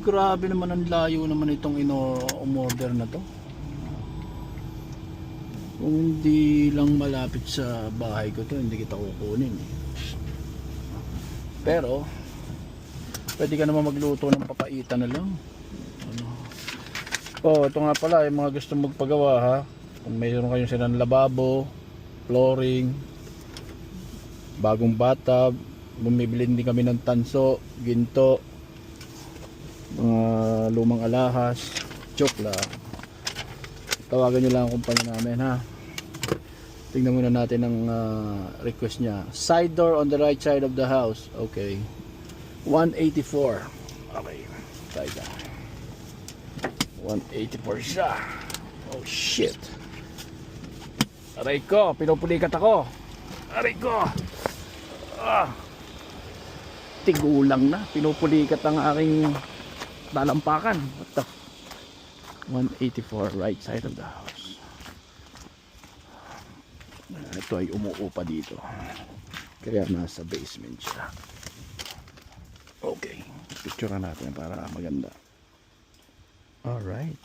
grabe naman ang layo naman itong umorder na to. Kung hindi lang malapit sa bahay ko to, hindi kita kukunin eh. Pero pwede ka naman magluto ng papaitan na lang. Ano? Oh, ito nga pala yung mga gusto magpagawa ha. Kung mayroon kayong silang lababo, flooring, bagong bathtub, bumibili din kami ng tanso, ginto, mga lumang alahas, chokla, tawagan nyo lang ang kumpanya namin ha. Tingnan muna natin ang request nya. Side door on the right side of the house. Okay, 184. Okay, try that. 184 siya. Oh shit, aray ko, pinupulikat ako. Aray ko, tigulang na, pinupulikat ang aking lalampakan. What the 184 right side of the house. Ito ay umuupa dito, kaya nasa basement siya. Okay, picture natin para maganda. Alright.